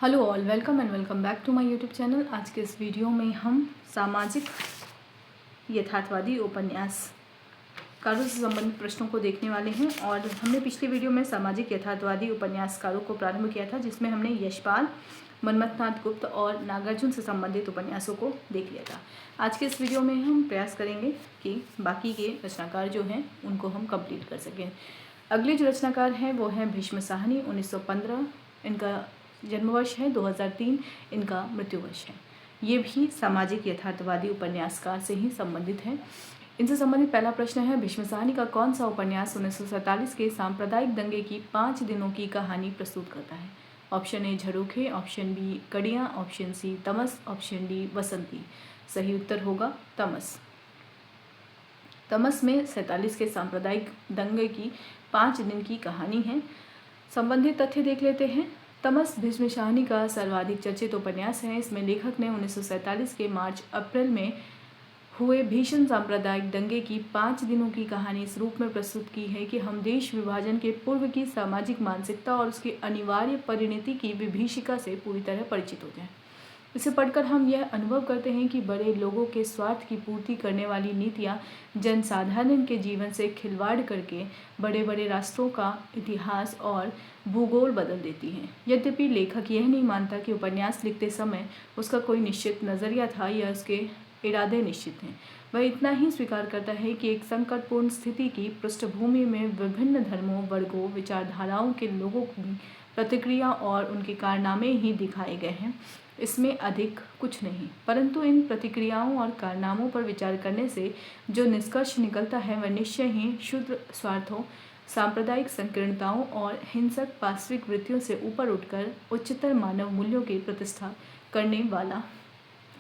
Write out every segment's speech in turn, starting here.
Hello all, welcome and welcome back to my YouTube channel. आज के इस video में हम सामाजिक यथार्थवादी उपन्यासकारों से संबंधित प्रश्नों को देखने वाले हैं। और हमने पिछले वीडियो में सामाजिक यथार्थवादी उपन्यासकारों को प्रारंभ किया था, जिसमें हमने यशपाल, मन्मथनाथ गुप्त और नागार्जुन से संबंधित उपन्यासों को देख लिया था। आज के इस वीडियो में हम प्रयास करेंगे कि बाकी के रचनाकार जो हैं उनको हम कंप्लीट कर सकें। अगले जो रचनाकार हैं वो हैं भीष्म साहनी। 1915 इनका जन्मवर्ष है, 2003 इनका मृत्युवर्ष है। ये भी सामाजिक यथार्थवादी उपन्यासकार से ही संबंधित हैं। इनसे संबंधित पहला प्रश्न है, भीष्म साहनी का कौन सा उपन्यास 1947 के सांप्रदायिक दंगे की 5 दिनों की कहानी प्रस्तुत करता है? ऑप्शन ए झरोखे, ऑप्शन बी कड़ियाँ, ऑप्शन सी तमस, ऑप्शन डी वसंती। सही उत्तर होगा तमस। तमस में 47 के सांप्रदायिक दंगे की 5 दिन की कहानी है। संबंधित तथ्य देख लेते हैं। तमस भीष्म साहनी का सर्वाधिक चर्चित उपन्यास है। इसमें लेखक ने 1947 के मार्च अप्रैल में हुए भीषण सांप्रदायिक दंगे की 5 दिनों की कहानी इस रूप में प्रस्तुत की है कि हम देश विभाजन के पूर्व की सामाजिक मानसिकता और उसकी अनिवार्य परिणति की विभीषिका से पूरी तरह परिचित हो जाएं। इसे पढ़कर हम यह अनुभव करते हैं कि बड़े लोगों के स्वार्थ की पूर्ति करने वाली नीतियां जनसाधारण के जीवन से खिलवाड़ करके बड़े बड़े राष्ट्रों का इतिहास और भूगोल बदल देती हैं। यद्यपि लेखक यह नहीं मानता कि उपन्यास लिखते समय उसका कोई निश्चित नज़रिया था या उसके इरादे निश्चित हैं। वह इतना ही स्वीकार करता है कि एक संकटपूर्ण स्थिति की पृष्ठभूमि में विभिन्न धर्मों, वर्गों, विचारधाराओं के लोगों की प्रतिक्रिया और उनके कारनामे ही दिखाए गए हैं। इसमें अधिक कुछ नहीं, परंतु इन प्रतिक्रियाओं और कारनामों पर विचार करने से जो निष्कर्ष निकलता है वह निश्चय ही क्षुद्र स्वार्थों, सांप्रदायिक संकीर्णताओं और हिंसक पार्श्विक वृत्तियों से ऊपर उठकर उच्चतर मानव मूल्यों की प्रतिष्ठा करने वाला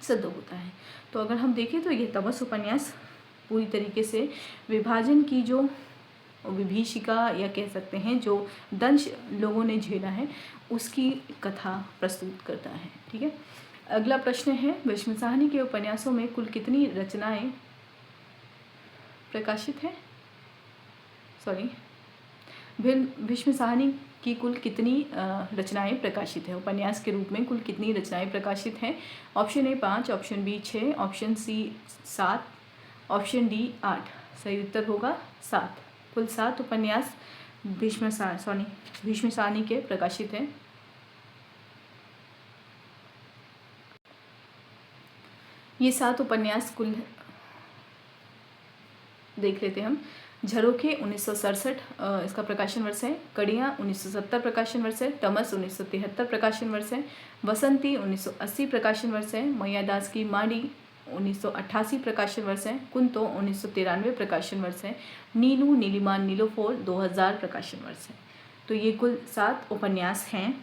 सिद्ध होता है। तो अगर हम देखें तो यह तमस उपन्यास पूरी तरीके से विभाजन की जो विभीषिका या कह सकते हैं जो दंश लोगों ने झेला है उसकी कथा प्रस्तुत करता है। ठीक है, अगला प्रश्न है, भीष्म साहनी के उपन्यासों में कुल कितनी रचनाएं प्रकाशित है? भीष्म साहनी की कुल कितनी रचनाएं प्रकाशित है? उपन्यास के रूप में कुल कितनी रचनाएं प्रकाशित हैं? Option A 5, option B 6, option C 7, option D 8। सही उत्तर होगा 7। कुल 7 उपन्यास भीष्म साहनी के प्रकाशित हैं। ये 7 उपन्यास कुल देख लेते हैं हम। झरोखे 1967 इसका प्रकाशन वर्ष है। कड़ियाँ 1970 प्रकाशन वर्ष है। तमस 1973 प्रकाशन वर्ष है। वसंती 1980 प्रकाशन वर्ष है। मैयादास की माड़ी 1988 प्रकाशन वर्ष है। कुंतो 1993 प्रकाशन वर्ष है। नीलू नीलिमा नीलोफोर 2000 प्रकाशन वर्ष है। तो ये कुल 7 उपन्यास हैं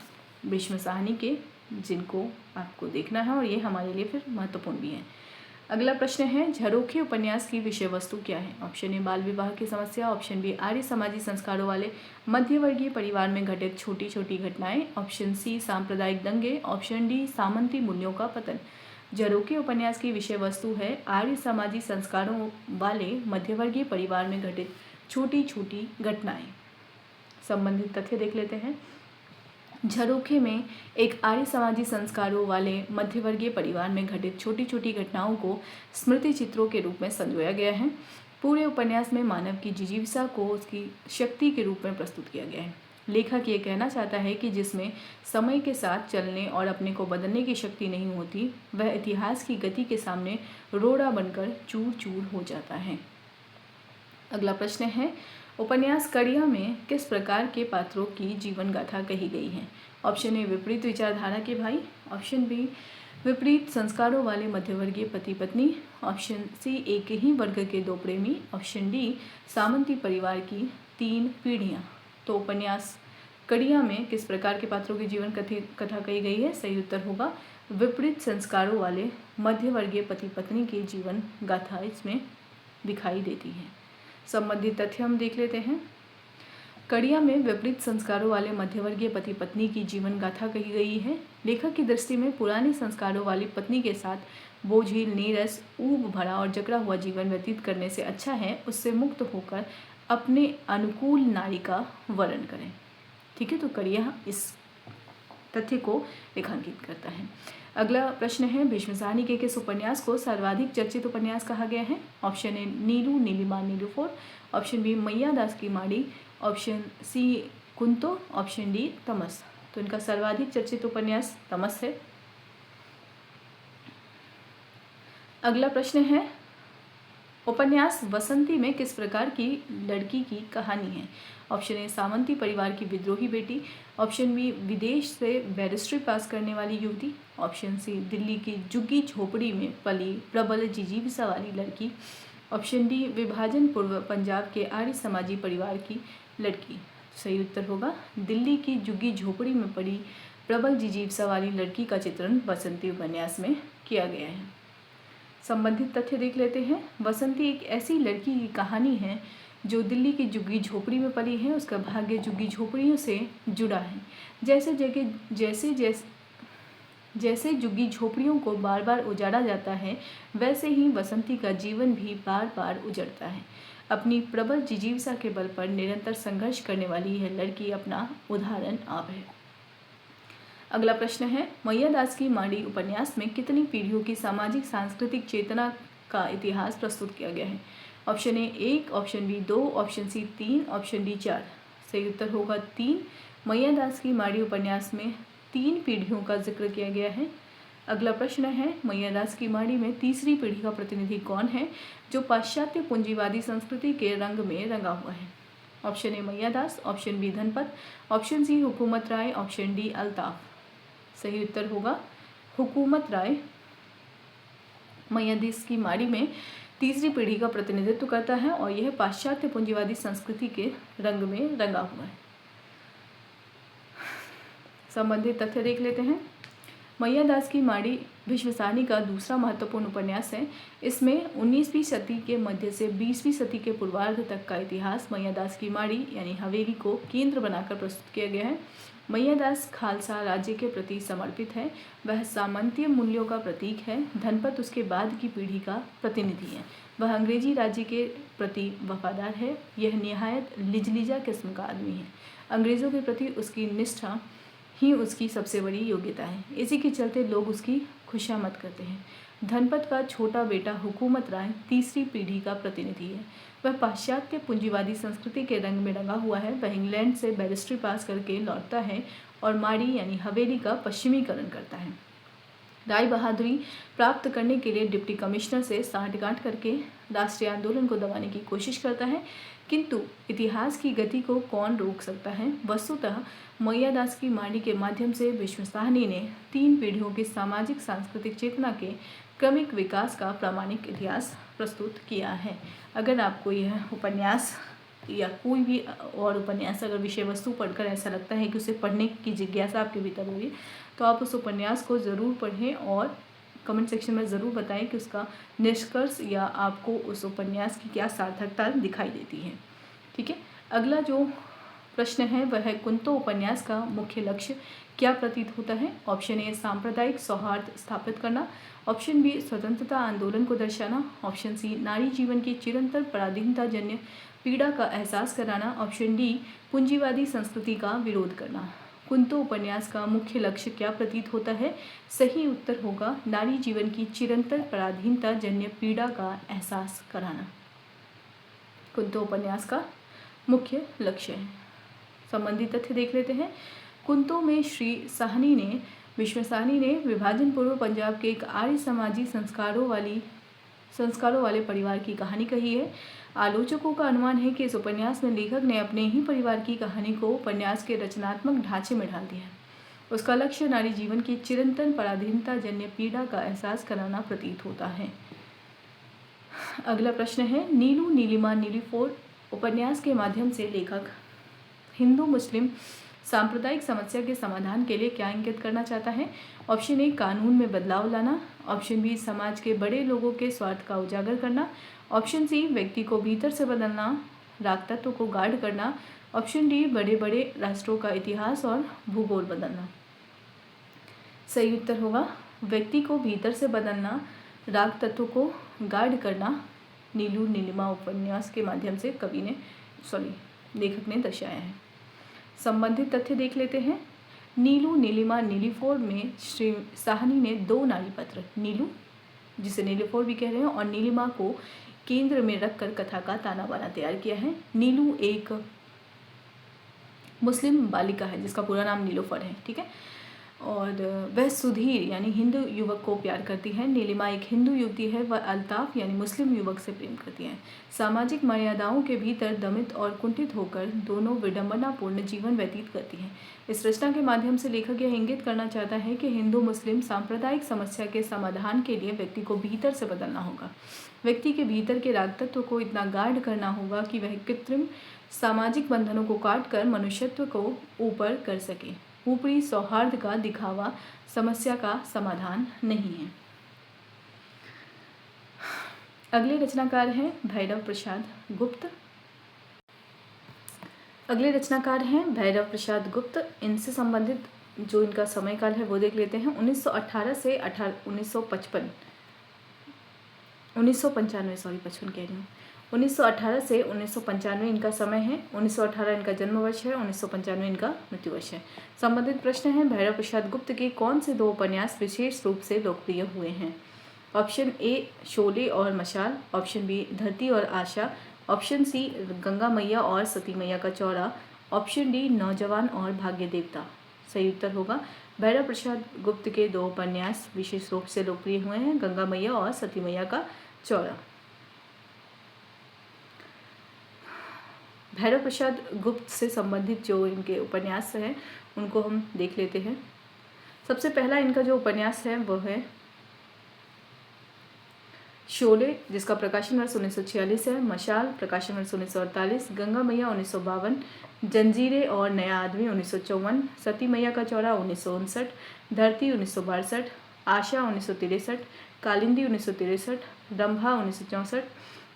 भीष्म साहनी के, जिनको आपको देखना है और ये हमारे लिए फिर महत्वपूर्ण भी हैं। अगला प्रश्न है, झरोखे उपन्यास की विषय वस्तु क्या है? ऑप्शन ए बाल विवाह की समस्या, ऑप्शन बी आर्य समाजी संस्कारों वाले मध्यवर्गीय परिवार में घटित छोटी छोटी घटनाएं, ऑप्शन सी सांप्रदायिक दंगे, ऑप्शन डी सामंती मूल्यों का पतन। झरोखे उपन्यास की विषय वस्तु है आर्य समाजी संस्कारों वाले मध्यवर्गीय परिवार में घटित छोटी छोटी घटनाएं। संबंधित तथ्य देख लेते हैं। झरोखे में एक आर्य समाजी संस्कारों वाले मध्यवर्गीय परिवार में घटित छोटी छोटी घटनाओं को स्मृति चित्रों के रूप में संजोया गया है। पूरे उपन्यास में मानव की जिजीविका को उसकी शक्ति के रूप में प्रस्तुत किया गया है। लेखक ये कहना चाहता है कि जिसमें समय के साथ चलने और अपने को बदलने की शक्ति नहीं होती, वह इतिहास की गति के सामने रोड़ा बनकर चूर चूर हो जाता है। अगला प्रश्न है, उपन्यास कड़ियाँ में किस प्रकार के पात्रों की जीवन गाथा कही गई है? ऑप्शन ए विपरीत विचारधारा के भाई, ऑप्शन बी विपरीत संस्कारों वाले मध्यवर्गीय पति पत्नी, ऑप्शन सी एक ही वर्ग के 2 प्रेमी, ऑप्शन डी सामंती परिवार की 3 पीढ़ियाँ। तो उपन्यास कड़ियाँ में किस प्रकार के पात्रों की जीवन कथा कही गई है? सही उत्तर होगा विपरीत संस्कारों वाले मध्यवर्गीय पति पत्नी की जीवन गाथा इसमें दिखाई देती है। संबंधित तथ्य हम देख लेते हैं। कड़ियाँ में विपरीत संस्कारों वाले मध्यवर्गीय पति पत्नी की जीवन गाथा कही गई है। लेखक की दृष्टि में पुराने संस्कारों वाली पत्नी के साथ बोझिल, नीरस, ऊब भरा और जकड़ा हुआ जीवन व्यतीत करने से अच्छा है उससे मुक्त होकर अपने अनुकूल नारी का वर्ण करें। ठीक है, तो कड़ियाँ इस तथ्य को रेखांकित करता है। अगला प्रश्न है, भीष्म साहनी के किस उपन्यास को सर्वाधिक चर्चित उपन्यास कहा गया है? Option A Neelu Neelima Nilofar, option B Mayya Das की माड़ी, option C Kunto, option D Tamas. तो इनका सर्वाधिक चर्चित उपन्यास तमस है। अगला प्रश्न है, उपन्यास बसंती में किस प्रकार की लड़की की कहानी है? ऑप्शन ए सामंती परिवार की विद्रोही बेटी, ऑप्शन बी विदेश से बैरिस्ट्री पास करने वाली युवती, ऑप्शन सी दिल्ली की झुग्गी झोपड़ी में पली प्रबल जिजीविका वाली लड़की, ऑप्शन डी विभाजन पूर्व पंजाब के आर्य समाजी परिवार की लड़की। सही उत्तर होगा दिल्ली की झुग्गी झोपड़ी में पड़ी प्रबल जिजीविका वाली लड़की का चित्रण बसंती उपन्यास में किया गया है। संबंधित तथ्य देख लेते हैं। बसंती एक ऐसी लड़की की कहानी है जो दिल्ली की झुग्गी झोपड़ी में पली है। उसका भाग्य झुग्गी झोपड़ियों से जुड़ा है। जैसे झुग्गी झोपड़ियों को बार बार उजाड़ा जाता है, वैसे ही बसंती का जीवन भी बार बार उजड़ता है। अपनी प्रबल जिजीविका के बल पर निरंतर संघर्ष करने वाली यह लड़की अपना उदाहरण आप है। अगला प्रश्न है, मैया दास की माड़ी उपन्यास में कितनी पीढ़ियों की सामाजिक सांस्कृतिक चेतना का इतिहास प्रस्तुत किया गया है? Option A 1, option B 2, option C 3, option D 4। सही उत्तर होगा 3। मैया दास की माड़ी उपन्यास में 3 पीढ़ियों का जिक्र किया गया है। अगला प्रश्न है, मैया दास की माड़ी में तीसरी पीढ़ी का प्रतिनिधि कौन है जो पाश्चात्य पूंजीवादी संस्कृति के रंग में रंगा हुआ है? Option A Mayya Das, option B Dhanpat, option C Hukumat Rai, option D Altaf. सही उत्तर होगा हुकूमत राय मैया दास की माड़ी में तीसरी पीढ़ी का प्रतिनिधित्व करता है और यह पाश्चात्य पूंजीवादी संस्कृति के रंग में रंगा हुआ है। संबंधित तथ्य देख लेते हैं। मैया दास की माड़ी भीष्म साहनी का दूसरा महत्वपूर्ण उपन्यास है। इसमें 19वीं सदी के मध्य से 20वीं सदी के पूर्वार्ध तक का इतिहास मैया दास की माड़ी यानी हवेली को केंद्र बनाकर प्रस्तुत किया गया है। मैया दास खालसा राज्य के प्रति समर्पित है। वह सामंतीय मूल्यों का प्रतीक है। धनपत उसके बाद की पीढ़ी का प्रतिनिधि है। वह अंग्रेजी राज्य के प्रति वफादार है। यह निहायत लिजलिजा किस्म का आदमी है। अंग्रेज़ों के प्रति उसकी निष्ठा ही उसकी सबसे बड़ी योग्यता है। इसी के चलते लोग उसकी खुशामद करते हैं। धनपत का छोटा बेटा हुकूमत राय तीसरी पीढ़ी का प्रतिनिधि है। वह पाश्चात्य पूंजीवादी संस्कृति के रंग में रंगा हुआ है। वह इंग्लैंड से बैरिस्ट्री पास करके लौटता है और माड़ी यानी हवेली का पश्चिमीकरण करता है। राय बहादुरी प्राप्त करने के लिए डिप्टी कमिश्नर से सांठगांठ करके राष्ट्रीय आंदोलन को दबाने की कोशिश करता है, किंतु इतिहास की गति को कौन रोक सकता है? वस्तुतः मैया दास की माड़ी के माध्यम से भीष्म साहनी ने 3 पीढ़ियों की सामाजिक सांस्कृतिक चेतना के क्रमिक विकास का प्रामाणिक इतिहास प्रस्तुत किया है। अगर आपको यह उपन्यास या कोई भी और उपन्यास अगर विषय वस्तु पढ़कर ऐसा लगता है कि उसे पढ़ने की जिज्ञासा आपके भीतर होगी, तो आप उस उपन्यास को ज़रूर पढ़ें और कमेंट सेक्शन में ज़रूर बताएं कि उसका निष्कर्ष या आपको उस उपन्यास की क्या सार्थकता दिखाई देती है। ठीक है। अगला जो प्रश्न है वह है, कुंतो उपन्यास का मुख्य लक्ष्य क्या प्रतीत होता है? ऑप्शन ए सांप्रदायिक सौहार्द स्थापित करना, ऑप्शन बी स्वतंत्रता आंदोलन को दर्शाना, ऑप्शन सी नारी जीवन की चिरंतन पराधीनता जन्य पीड़ा का एहसास कराना, ऑप्शन डी पूंजीवादी संस्कृति का विरोध करना। कुंतो उपन्यास का मुख्य लक्ष्य क्या प्रतीत होता है? सही उत्तर होगा नारी जीवन की चिरंतन पराधीनता जन्य पीड़ा का एहसास कराना। कुंतो उपन्यास का मुख्य लक्ष्य है। संबंधित तथ्य देख लेते हैं। कुंतो में भीष्म साहनी ने विभाजन पूर्व पंजाब के एक आर्य समाजी संस्कारों वाले परिवार की कहानी कही है। आलोचकों का अनुमान है कि इस उपन्यास में लेखक ने अपने ही परिवार की कहानी को उपन्यास के रचनात्मक ढांचे में ढाल दिया है। उसका लक्ष्य नारी जीवन की चिरंतन पराधीनता जन्य पीड़ा का एहसास कराना प्रतीत होता है। अगला प्रश्न है, नीलू नीलिमा नीलूफोर उपन्यास के माध्यम से लेखक हिंदू मुस्लिम सांप्रदायिक समस्या के समाधान के लिए क्या इंगित करना चाहता है? ऑप्शन ए कानून में बदलाव लाना, ऑप्शन बी समाज के बड़े लोगों के स्वार्थ का उजागर करना, ऑप्शन सी व्यक्ति को भीतर से बदलना, राग तत्व को गाढ़ करना, ऑप्शन डी बड़े बड़े राष्ट्रों का इतिहास और भूगोल बदलना। सही उत्तर होगा व्यक्ति को भीतर से बदलना, राग तत्व को गाढ़ करना नीलू नीलिमा उपन्यास के माध्यम से लेखक ने दर्शाया है। संबंधित तथ्य देख लेते हैं। नीलू, नीलिमा, नीलिफोर में श्री साहनी ने 2 नारी पात्र, नीलू जिसे नीलिफोर भी कह रहे हैं और नीलिमा को केंद्र में रखकर कथा का ताना बाना तैयार किया है। नीलू एक मुस्लिम बालिका है जिसका पूरा नाम नीलोफर है, ठीक है, और वह सुधीर यानी हिंदू युवक को प्यार करती है। नीलिमा एक हिंदू युवती है, वह अल्ताफ यानी मुस्लिम युवक से प्रेम करती है। सामाजिक मर्यादाओं के भीतर दमित और कुंठित होकर दोनों विडंबनापूर्ण जीवन व्यतीत करती हैं। इस रचना के माध्यम से लेखक यह इंगित करना चाहता है कि हिंदू मुस्लिम सांप्रदायिक समस्या के समाधान के लिए व्यक्ति को भीतर से बदलना होगा। व्यक्ति के भीतर के राग तत्व को इतना गाढ़ करना होगा कि वह कृत्रिम सामाजिक बंधनों को काट कर मनुष्यत्व को ऊपर कर सके। ऊपरी सौहार्द का दिखावा समस्या का समाधान नहीं है। अगले रचनाकार हैं भैरव प्रसाद गुप्त। अगले रचनाकार हैं भैरव प्रसाद गुप्त। इनसे संबंधित जो इनका समयकाल है वो देख लेते हैं। 1918 से 1955 1995 सॉरी 55 कह रही हूँ। 1918 से 1995 इनका समय है। 1918 इनका जन्म वर्ष है, 1995 इनका मृत्यु वर्ष है। संबंधित प्रश्न है, भैरव प्रसाद गुप्त के कौन से 2 उपन्यास विशेष रूप से लोकप्रिय हुए हैं? ऑप्शन ए शोले और मशाल, ऑप्शन बी धरती और आशा, ऑप्शन सी गंगा मैया और सती मैया का चौरा, ऑप्शन डी नौजवान और भाग्य देवता। सही उत्तर होगा भैरव प्रसाद गुप्त के 2 उपन्यास विशेष रूप से लोकप्रिय हुए हैं, गंगा मैया और सती मैया का चौरा। भैरव प्रसाद गुप्त से संबंधित जो इनके उपन्यास हैं उनको हम देख लेते हैं। सबसे पहला इनका जो उपन्यास है वो है शोले, जिसका प्रकाशन वर्ष 1946 है। मशाल प्रकाशन वर्ष 1948, गंगा मैया 1952, जंजीरें और नया आदमी 1954, सती मैया का चौरा 1959, धरती 1962, आशा 1963, कालिंदी 1963, रंभा 1964,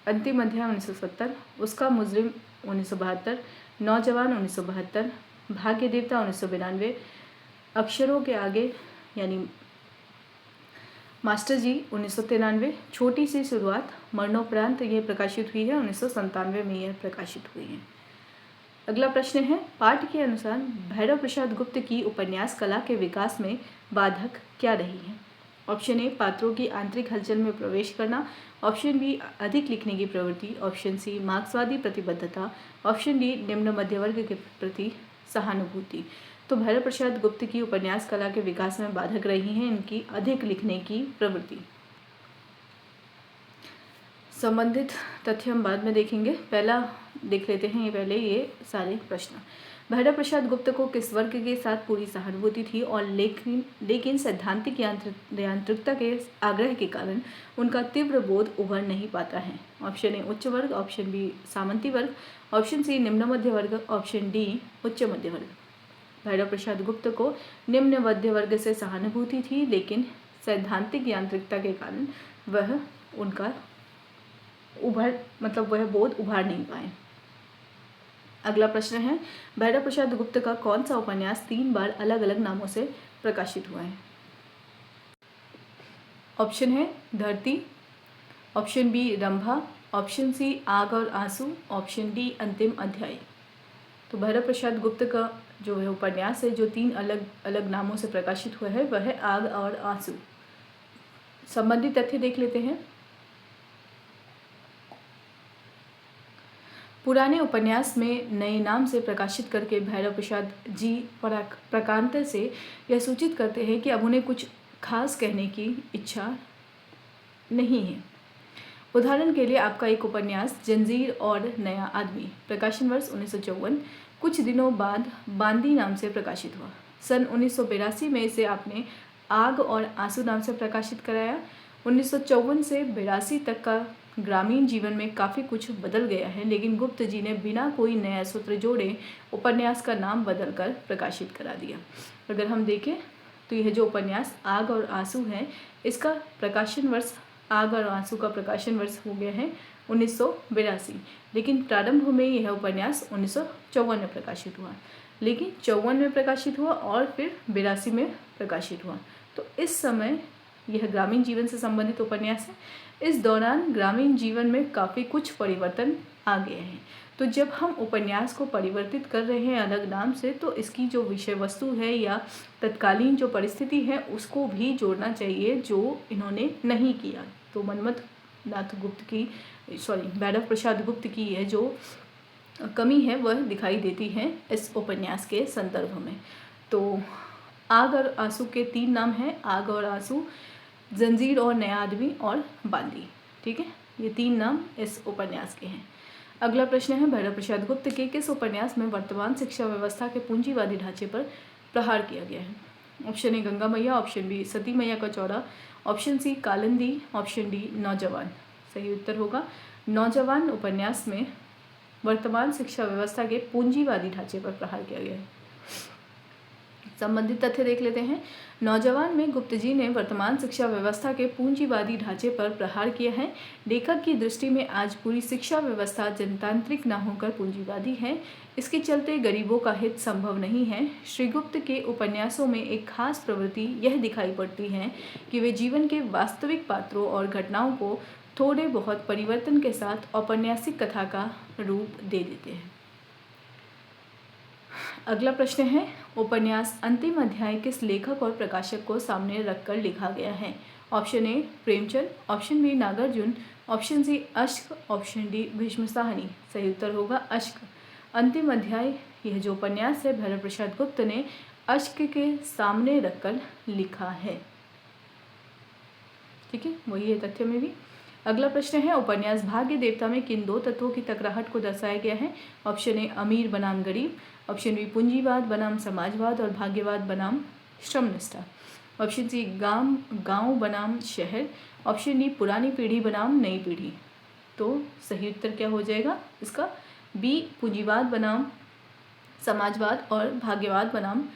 अंतिम अध्याय 1970, उसका मुजरिम 1972, नौजवान 1972, भाग्य देवता 1992, अक्षरों के आगे यानी मास्टर जी 1993, छोटी सी शुरुआत मरणोपरांत ये प्रकाशित हुई है। 1997 में यह प्रकाशित हुई है। अगला प्रश्न है, पाठ के अनुसार भैरव प्रसाद गुप्त की उपन्यास कला के विकास में बाधक क्या रही है? ऑप्शन ए पात्रों की आंतरिक हलचल में प्रवेश करना, ऑप्शन बी अधिक लिखने की प्रवृत्ति, ऑप्शन सी मार्क्सवादी प्रतिबद्धता, ऑप्शन डी निम्न मध्यवर्ग के प्रति सहानुभूति। तो भैरव प्रसाद गुप्त की उपन्यास कला के विकास में बाधक रही है इनकी अधिक लिखने की प्रवृत्ति। संबंधित तथ्य हम बाद में देखेंगे, पहला देख लेते हैं पहले ये सारे प्रश्न। भैरव प्रसाद गुप्त को किस वर्ग के साथ पूरी सहानुभूति थी और लेकिन सैद्धांतिक यांत्रिकता के आग्रह के कारण उनका तीव्र बोध उभर नहीं पाता है? ऑप्शन ए उच्च वर्ग, ऑप्शन बी सामंती वर्ग, ऑप्शन सी निम्न मध्य वर्ग, ऑप्शन डी उच्च मध्य वर्ग। भैरव प्रसाद गुप्त को निम्न मध्य वर्ग से सहानुभूति थी, लेकिन सैद्धांतिक यांत्रिकता के कारण वह उनका वह बोध उभार नहीं पाए। अगला प्रश्न है, भैरव प्रसाद गुप्त का कौन सा उपन्यास 3 बार अलग अलग नामों से प्रकाशित हुआ है? ऑप्शन है धरती, option B Rambha, option C आग और आंसू, ऑप्शन डी अंतिम अध्याय। तो भैरव प्रसाद गुप्त का जो है उपन्यास है जो 3 अलग अलग नामों से प्रकाशित हुआ है वह है आग और आंसू। संबंधित तथ्य देख लेते हैं। पुराने उपन्यास में नए नाम से प्रकाशित करके भैरव प्रसाद जी प्रकारांतर से यह सूचित करते हैं कि अब उन्हें कुछ खास कहने की इच्छा नहीं है। उदाहरण के लिए आपका एक उपन्यास जंजीर और नया आदमी प्रकाशन वर्ष 1954 कुछ दिनों बाद बांदी नाम से प्रकाशित हुआ। सन 1982 में इसे आपने आग और आंसू नाम से प्रकाशित कराया। 1954 से 82 तक का ग्रामीण जीवन में काफ़ी कुछ बदल गया है, लेकिन गुप्त जी ने बिना कोई नया सूत्र जोड़े उपन्यास का नाम बदलकर प्रकाशित करा दिया। अगर हम देखें तो यह जो उपन्यास आग और आंसू है इसका प्रकाशन वर्ष आग और आंसू का प्रकाशन वर्ष हो गया है 1982, लेकिन प्रारंभ में यह उपन्यास 1954 में प्रकाशित हुआ, लेकिन 54 में प्रकाशित हुआ और फिर 82 में प्रकाशित हुआ। तो इस समय यह ग्रामीण जीवन से संबंधित उपन्यास है। इस दौरान ग्रामीण जीवन में काफ़ी कुछ परिवर्तन आ गए हैं। तो जब हम उपन्यास को परिवर्तित कर रहे हैं अलग नाम से, तो इसकी जो विषय वस्तु है या तत्कालीन जो परिस्थिति है उसको भी जोड़ना चाहिए, जो इन्होंने नहीं किया। तो मनमथ नाथ गुप्त की भैरव प्रसाद गुप्त की यह जो कमी है वह दिखाई देती है इस उपन्यास के संदर्भ में। तो आग और आंसू के 3 नाम हैं, आग और आंसू, जंजीर और नया आदमी और बांदी। ठीक है, ये 3 नाम इस उपन्यास के हैं। अगला प्रश्न है, भैरव प्रसाद गुप्त के किस उपन्यास में वर्तमान शिक्षा व्यवस्था के पूंजीवादी ढांचे पर प्रहार किया गया है? ऑप्शन ए गंगा मैया, ऑप्शन बी सती मैया का चौरा, option C Kalindi, option D नौजवान। सही उत्तर होगा नौजवान उपन्यास में वर्तमान शिक्षा व्यवस्था के पूंजीवादी ढांचे पर प्रहार किया गया है। संबंधित तथ्य देख लेते हैं। नौजवान में गुप्त जी ने वर्तमान शिक्षा व्यवस्था के पूंजीवादी ढांचे पर प्रहार किया है। लेखक की दृष्टि में आज पूरी शिक्षा व्यवस्था जनतांत्रिक न होकर पूंजीवादी है। इसके चलते गरीबों का हित संभव नहीं है। श्री गुप्त के उपन्यासों में एक खास प्रवृत्ति यह दिखाई पड़ती है कि वे जीवन के वास्तविक पात्रों और घटनाओं को थोड़े बहुत परिवर्तन के साथ औपन्यासिक कथा का रूप दे देते हैं। अगला प्रश्न है, उपन्यास अंतिम अध्याय किस लेखक और प्रकाशक को सामने रखकर लिखा गया है? Option A Premchand, option B Nagarjun, option C Ashk, option D Bhishma Sahni. सही उत्तर होगा अश्क। अंतिम अध्याय यह जो उपन्यास है भैरव प्रसाद गुप्त ने अश्क के सामने रखकर लिखा है। ठीक है, वही है तथ्य में भी। अगला प्रश्न है, उपन्यास भाग्य देवता में किन 2 तत्वों की टकराहट को दर्शाया गया है? ऑप्शन ए अमीर बनाम गरीब, ऑप्शन बी पूंजीवाद बनाम समाजवाद और भाग्यवाद बनाम श्रमनिष्ठा, ऑप्शन सी गांव बनाम शहर, ऑप्शन डी पुरानी पीढ़ी बनाम नई पीढ़ी। तो सही उत्तर क्या हो जाएगा इसका? बी पूंजीवाद बनाम समाजवाद और भाग्यवाद बनाम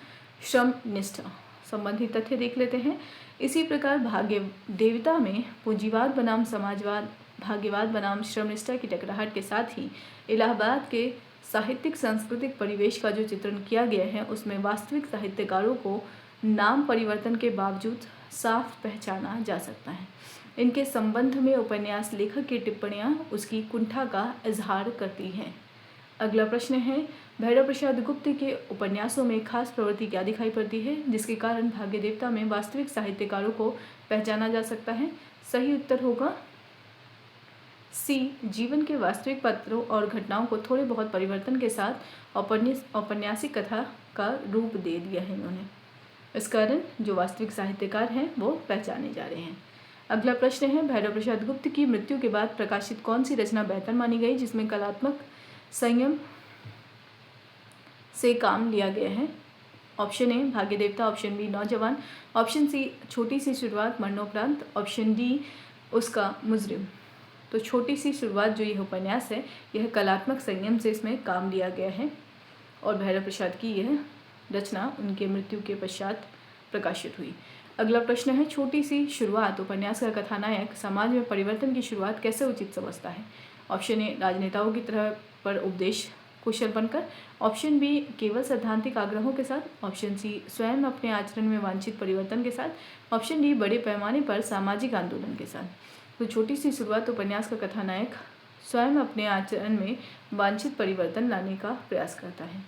श्रमनिष्ठा। संबंधित तथ्य देख लेते हैं। इसी प्रकार भाग्य देवता में पूंजीवाद बनाम समाजवाद, भाग्यवाद बनाम श्रमनिष्ठा की टकराहट के साथ ही इलाहाबाद के साहित्यिक सांस्कृतिक परिवेश का जो चित्रण किया गया है उसमें वास्तविक साहित्यकारों को नाम परिवर्तन के बावजूद साफ पहचाना जा सकता है। इनके संबंध में उपन्यास लेखक की टिप्पणियां उसकी कुंठा का इजहार करती हैं। अगला प्रश्न है, भैरव प्रसाद गुप्त के उपन्यासों में खास प्रवृत्ति क्या दिखाई पड़ती है जिसके कारण भाग्य देवता में वास्तविक साहित्यकारों को पहचाना जा सकता है? सही उत्तर होगा सी, जीवन के वास्तविक पात्रों और घटनाओं को थोड़े बहुत परिवर्तन के साथ औपन्यासिक कथा का रूप दे दिया है इन्होंने। इस कारण जो वास्तविक साहित्यकार हैं वो पहचाने जा रहे हैं। अगला प्रश्न है, भैरव प्रसाद गुप्त की मृत्यु के बाद प्रकाशित कौन सी रचना बेहतर मानी गई जिसमें कलात्मक संयम से काम लिया गया है? ऑप्शन ए भाग्य देवता, ऑप्शन बी नौजवान, ऑप्शन सी छोटी सी शुरुआत मरणोपरांत, ऑप्शन डी उसका मुजरिम। तो छोटी सी शुरुआत जो यह उपन्यास है यह कलात्मक संयम से इसमें काम लिया गया है और भैरव प्रसाद की यह रचना उनके मृत्यु के पश्चात प्रकाशित हुई। अगला प्रश्न है, छोटी सी शुरुआत उपन्यास का कथानायक समाज में परिवर्तन की शुरुआत कैसे उचित समझता है? ऑप्शन ए राजनेताओं की तरह पर उपदेश कुशल बनकर, ऑप्शन बी केवल सैद्धांतिक आग्रहों के साथ, ऑप्शन सी स्वयं अपने आचरण में वांछित परिवर्तन के साथ, ऑप्शन डी बड़े पैमाने पर सामाजिक आंदोलन के साथ। तो छोटी सी शुरुआत उपन्यास का कथानायक स्वयं अपने आचरण में वांछित परिवर्तन लाने का प्रयास करता है।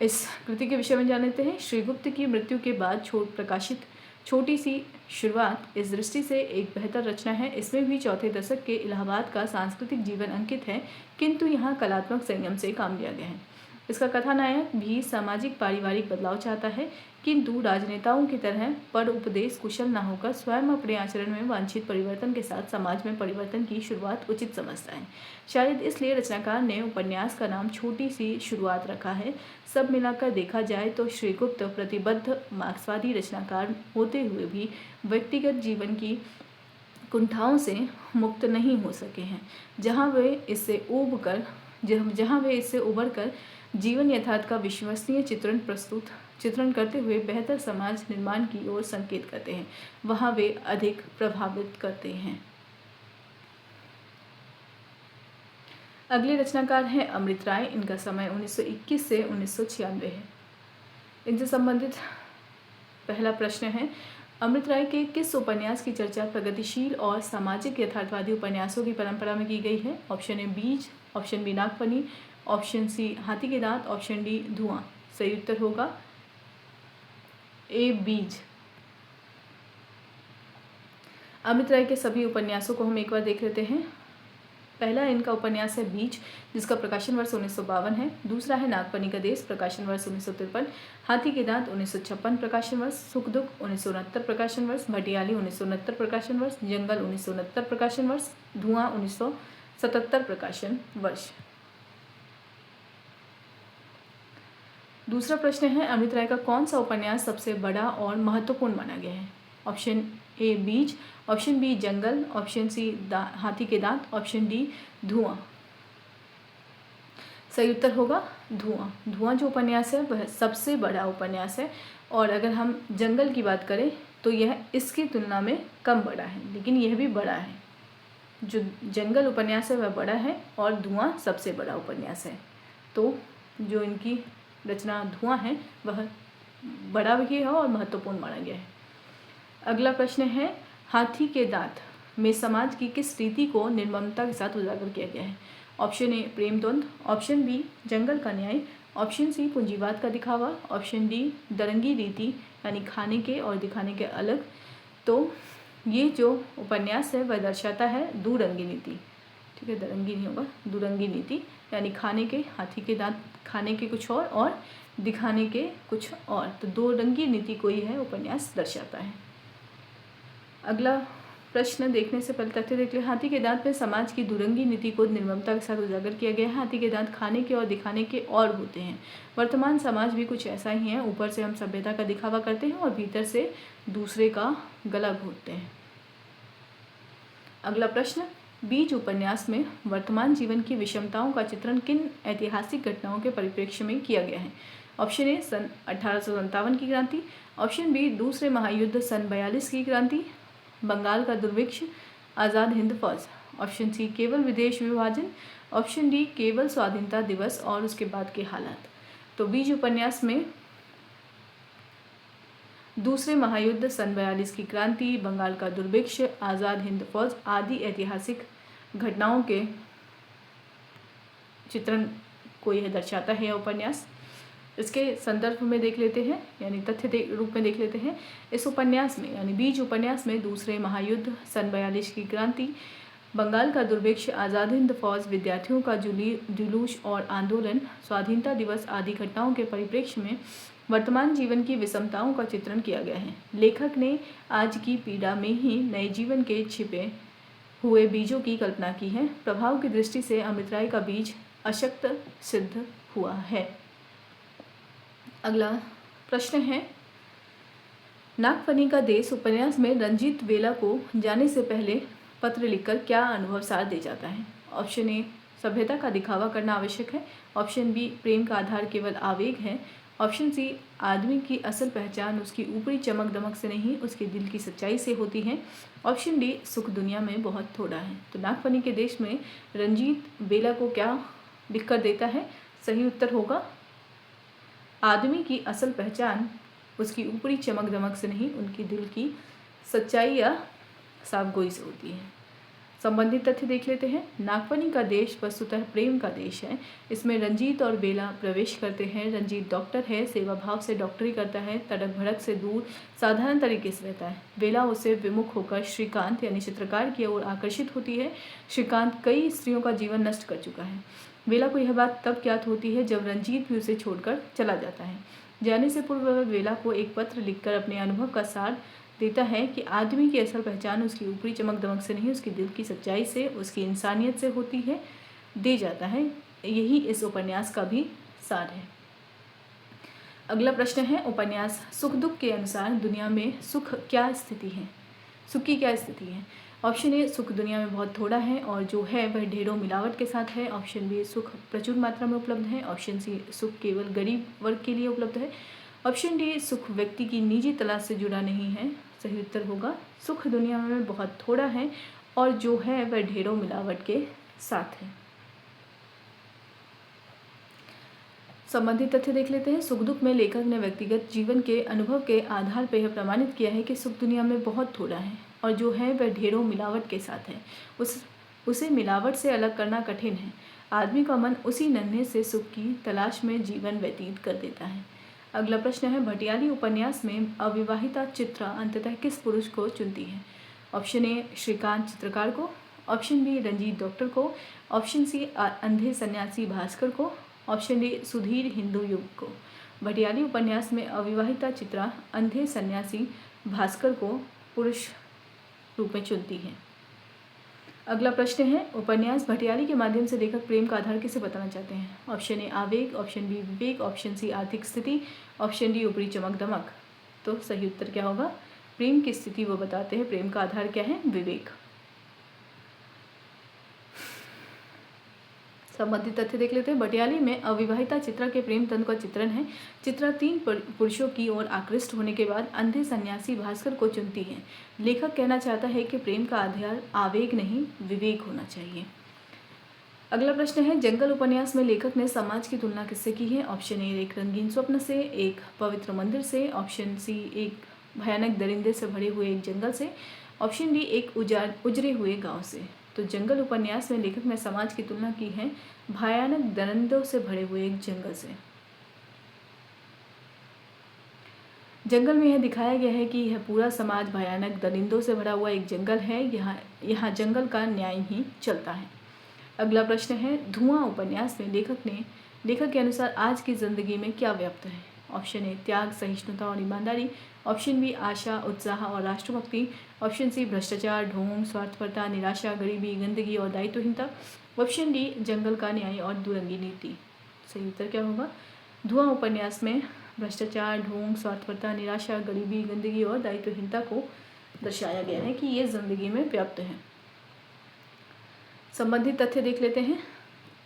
इस कृति के विषय में जान लेते हैं। श्री गुप्त की मृत्यु के बाद प्रकाशित छोटी सी शुरुआत इस दृष्टि से एक बेहतर रचना है। इसमें भी चौथे दशक के इलाहाबाद का सांस्कृतिक जीवन अंकित है, किंतु यहाँ कलात्मक संयम से काम लिया गया है। इसका कथानायक भी सामाजिक पारिवारिक बदलाव चाहता है, किंतु राजनेताओं की तरह पर उपदेश कुशल न होकर स्वयं अपने आचरण में वांछित परिवर्तन के साथ समाज में परिवर्तन की शुरुआत उचित समझता है। शायद इसलिए रचनाकार ने उपन्यास का नाम छोटी सी शुरुआत रखा है। सब मिलाकर देखा जाए तो श्री गुप्त प्रतिबद्ध मार्क्सवादी रचनाकार होते हुए भी व्यक्तिगत जीवन की कुंठाओं से मुक्त नहीं हो सके हैं, जहाँ वे इससे उबर कर जीवन यथार्थ का विश्वसनीय चित्रण करते हुए बेहतर समाज निर्माण की ओर संकेत करते हैं, वहाँ वे अधिक प्रभावित करते हैं। अगले रचनाकार हैं अमृत राय। इनका समय 1921 से 1996 है। इनसे संबंधित पहला प्रश्न है, अमृत राय के किस उपन्यास की चर्चा प्रगतिशील और सामाजिक यथार्थवादी उपन्यासों की परंपरा में की गई है? ऑप्शन ए बीज, ऑप्शन बी नागफनी, ऑप्शन सी हाथी के दांत, ऑप्शन डी धुआं। सही उत्तर होगा ए बीज। अमृत राय के सभी उपन्यासों को हम एक बार देख लेते हैं। पहला इनका उपन्यास है बीज, जिसका प्रकाशन वर्ष 1952 है। दूसरा है नागफनी का देश, प्रकाशन वर्ष 1953। हाथी के दांत 1956 प्रकाशन वर्ष। सुख दुख 1969 प्रकाशन वर्ष। भटियाली 1969 प्रकाशन वर्ष। जंगल 1969 प्रकाशन वर्ष। धुआं 1977 प्रकाशन वर्ष। दूसरा प्रश्न है अमृत राय का कौन सा उपन्यास सबसे बड़ा और महत्वपूर्ण माना गया है? ऑप्शन ए बीज, ऑप्शन बी जंगल, ऑप्शन सी हाथी के दांत, ऑप्शन डी धुआं। सही उत्तर होगा धुआं। धुआं जो उपन्यास है वह सबसे बड़ा उपन्यास है, और अगर हम जंगल की बात करें तो यह इसकी तुलना में कम बड़ा है, लेकिन यह भी बड़ा है। जो जंगल उपन्यास है वह बड़ा है और धुआं सबसे बड़ा उपन्यास है। तो जो इनकी रचना धुआं है वह बड़ा भी है और महत्वपूर्ण माना गया है। अगला प्रश्न है हाथी के दांत में समाज की किस रीति को निर्ममता के साथ उजागर किया गया है? ऑप्शन ए प्रेम द्वंद, ऑप्शन बी जंगल का न्याय, ऑप्शन सी पूंजीवाद का दिखावा, ऑप्शन डी दरंगी रीति यानी खाने के और दिखाने के अलग। तो ये जो उपन्यास है वह दर्शाता है दुरंगी नीति। ठीक है, दरंगी नहीं होगा, दुरंगी नीति यानी खाने के, हाथी के दांत खाने के कुछ और दिखाने के कुछ और। तो दो रंगी नीति को ही है उपन्यास दर्शाता है। अगला प्रश्न देखने से पहले तथ्य देख ले। हाथी के दांत में समाज की दुरंगी नीति को निर्ममता के साथ उजागर किया गया है। हाथी के दांत खाने के और दिखाने के और होते हैं। वर्तमान समाज भी कुछ ऐसा ही है, ऊपर से हम सभ्यता का दिखावा करते हैं और भीतर से दूसरे का गला घोंटते हैं। अगला प्रश्न, बीज उपन्यास में वर्तमान जीवन की विषमताओं का चित्रण किन ऐतिहासिक घटनाओं के परिप्रेक्ष्य में किया गया है? ऑप्शन ए सन 1857 की क्रांति, ऑप्शन बी दूसरे महायुद्ध सन 42 की क्रांति, बंगाल का दुर्भिक्ष, आज़ाद हिंद फौज, ऑप्शन सी केवल विदेश विभाजन, ऑप्शन डी केवल स्वाधीनता दिवस और उसके बाद के हालात। तो बीज उपन्यास में दूसरे महायुद्ध सन 42 की क्रांति, बंगाल का दुर्भिक्ष, आज़ाद हिंद फौज आदि ऐतिहासिक घटनाओं के चित्रण को यह दर्शाता है उपन्यास। इसके संदर्भ में देख लेते हैं, यानी तथ्य रूप में देख लेते हैं। इस उपन्यास में यानी बीज उपन्यास में दूसरे महायुद्ध, सन 42 की क्रांति, बंगाल का दुर्भिक्ष, आज़ाद हिंद फौज, विद्यार्थियों का जुलूस और आंदोलन, स्वाधीनता दिवस आदि घटनाओं के परिप्रेक्ष्य में वर्तमान जीवन की विषमताओं का चित्रण किया गया है। लेखक ने आज की पीड़ा में ही नए जीवन के छिपे हुए बीजों की कल्पना की है। प्रभाव की दृष्टि से अमृत राय का बीज अशक्त सिद्ध हुआ है। अगला प्रश्न है, नागफनी का देश उपन्यास में रंजीत बेला को जाने से पहले पत्र लिखकर क्या अनुभव सार दे जाता है? ऑप्शन ए सभ्यता का दिखावा करना आवश्यक है, ऑप्शन बी प्रेम का आधार केवल आवेग है, ऑप्शन सी आदमी की असल पहचान उसकी ऊपरी चमक दमक से नहीं उसके दिल की सच्चाई से होती है, ऑप्शन डी सुख दुनिया में बहुत थोड़ा है। तो नागफनी के देश में रंजीत बेला को क्या लिखकर देता है? सही उत्तर होगा आदमी की असल पहचान उसकी ऊपरी चमक दमक से नहीं उनकी दिल की सच्चाई या साफगोई से होती है। संबंधित तथ्य देख लेते हैं। नागफनी का देश वस्तुतः प्रेम का देश है। इसमें रंजीत और बेला प्रवेश करते हैं। रंजीत डॉक्टर है, सेवा भाव से डॉक्टरी करता है, तड़क भड़क से दूर साधारण तरीके से रहता है। बेला उसे विमुख होकर श्रीकांत यानी चित्रकार की ओर आकर्षित होती है। श्रीकांत कई स्त्रियों का जीवन नष्ट कर चुका है। बेला को यह बात तब ज्ञात होती है जब रंजीत भी उसे छोड़कर चला जाता है। जाने से पूर्व वह बेला को एक पत्र लिखकर अपने अनुभव का सार देता है कि आदमी की असल पहचान उसकी ऊपरी चमक दमक से नहीं उसकी दिल की सच्चाई से, उसकी इंसानियत से होती है, दे जाता है। यही इस उपन्यास का भी सार है। अगला प्रश्न है, उपन्यास सुख दुख के अनुसार दुनिया में सुख क्या स्थिति है? सुख की क्या स्थिति है? ऑप्शन ए सुख दुनिया में बहुत थोड़ा है और जो है वह ढेरों मिलावट के साथ है, ऑप्शन बी सुख प्रचुर मात्रा में उपलब्ध है, ऑप्शन सी सुख केवल गरीब वर्ग के लिए उपलब्ध है, ऑप्शन डी सुख व्यक्ति की निजी तलाश से जुड़ा नहीं है। सही उत्तर होगा सुख दुनिया में बहुत थोड़ा है और जो है वह ढेरों मिलावट के साथ है। संबंधित तथ्य देख लेते हैं। सुख दुख में लेखक ने व्यक्तिगत जीवन के अनुभव के आधार पर यह प्रमाणित किया है कि सुख दुनिया में बहुत थोड़ा है और जो है वह ढेरों मिलावट के साथ है। उसे मिलावट से अलग करना कठिन है। आदमी का मन उसी नन्हे से सुख की तलाश में जीवन व्यतीत कर देता है। अगला प्रश्न है, भटियाली उपन्यास में अविवाहिता चित्रा अंततः किस पुरुष को चुनती है? ऑप्शन ए श्रीकांत चित्रकार को, ऑप्शन बी रंजीत डॉक्टर को, ऑप्शन सी अंधे सन्यासी भास्कर को, ऑप्शन डी सुधीर हिंदू युग को। भटियाली उपन्यास में अविवाहिता चित्रा अंधे सन्यासी भास्कर को पुरुष रूप में चुनती है। अगला प्रश्न है, उपन्यास भटियाली के माध्यम से लेखक प्रेम का आधार किसे बताना चाहते हैं? ऑप्शन ए आवेग, ऑप्शन बी विवेक, ऑप्शन सी आर्थिक स्थिति, ऑप्शन डी ऊपरी चमक दमक। तो सही उत्तर क्या होगा? प्रेम की स्थिति वो बताते हैं। प्रेम का आधार क्या है? विवेक। संबंधित तथ्य देख लेते हैं। भटियाली में अविवाहिता चित्रा के प्रेम तंत्र का चित्रण है। चित्रा 3 पुरुषों की ओर आकृष्ट होने के बाद अंधे सन्यासी भास्कर को चुनती है। लेखक कहना चाहता है कि प्रेम का आधार आवेग नहीं विवेक होना चाहिए। अगला प्रश्न है, जंगल उपन्यास में लेखक ने समाज की तुलना किससे की है? ऑप्शन ए एक रंगीन स्वप्न से, एक पवित्र मंदिर से, ऑप्शन सी एक भयानक दरिंदे से भरे हुए एक जंगल से, ऑप्शन डी एक उजरे हुए गांव से। तो जंगल उपन्यास में लेखक ने समाज की तुलना की है भयानक दरिंदों से भरे हुए एक जंगल से। जंगल में यह दिखाया गया है कि यह पूरा समाज भयानक दरिंदों से भरा हुआ एक जंगल है। यहाँ जंगल का न्याय ही चलता है। अगला प्रश्न है, धुआं उपन्यास में लेखक के अनुसार आज की जिंदगी में क्या व्याप्त है? ऑप्शन ए त्याग, सहिष्णुता और ईमानदारी, ऑप्शन बी आशा, उत्साह और राष्ट्रभक्ति, ऑप्शन सी भ्रष्टाचार, ढोंग, स्वार्थपरता, निराशा, गरीबी, गंदगी और दायित्वहीनता, ऑप्शन डी जंगल का न्याय और दुरंगी नीति। सही उत्तर क्या होगा? धुआं उपन्यास में भ्रष्टाचार, ढोंग, स्वार्थपरता, निराशा, गरीबी, गंदगी और दायित्वहीनता को दर्शाया गया है कि ये जिंदगी में व्याप्त है। संबंधित तथ्य देख लेते हैं।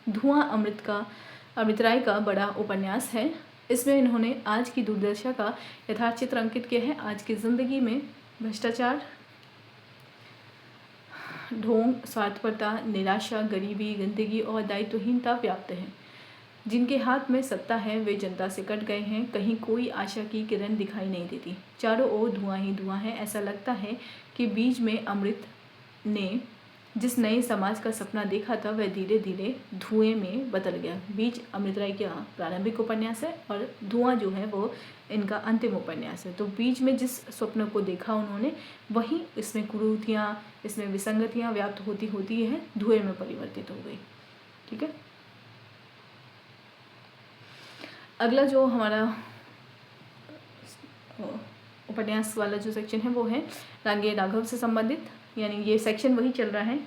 धुआं अमृत राय का बड़ा उपन्यास है। इसमें इन्होंने आज की दुर्दशा का यथार्थ चित्र अंकित किया है। आज की जिंदगी में भ्रष्टाचार, ढोंग, स्वार्थपरता, निराशा, गरीबी, गंदगी और दायित्वहीनता व्याप्त है। जिनके हाथ में सत्ता है वे जनता से कट गए हैं। कहीं कोई आशा की किरण दिखाई नहीं देती। चारों ओर धुआं ही धुआं है। ऐसा लगता है कि बीच में अमृत ने जिस नए समाज का सपना देखा था वह धीरे धीरे धुएं में बदल गया। बीज अमृत राय का प्रारंभिक उपन्यास है और धुआं जो है वो इनका अंतिम उपन्यास है। तो बीच में जिस स्वप्न को देखा उन्होंने वही इसमें कुरीतियाँ, इसमें विसंगतियाँ व्याप्त होती होती है धुएं में परिवर्तित हो गई। ठीक है, अगला जो हमारा उपन्यास वाला जो सेक्शन है वो है रांगे राघव से संबंधित, यानी ये सेक्शन वही चल रहा है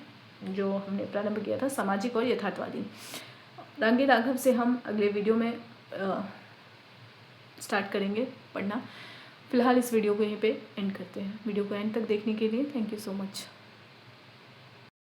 जो हमने प्रारंभ किया था, सामाजिक और यथार्थवादी। रांगे राघव से हम अगले वीडियो में स्टार्ट करेंगे पढ़ना। फिलहाल इस वीडियो को यहीं पे एंड करते हैं। वीडियो को एंड तक देखने के लिए थैंक यू सो मच।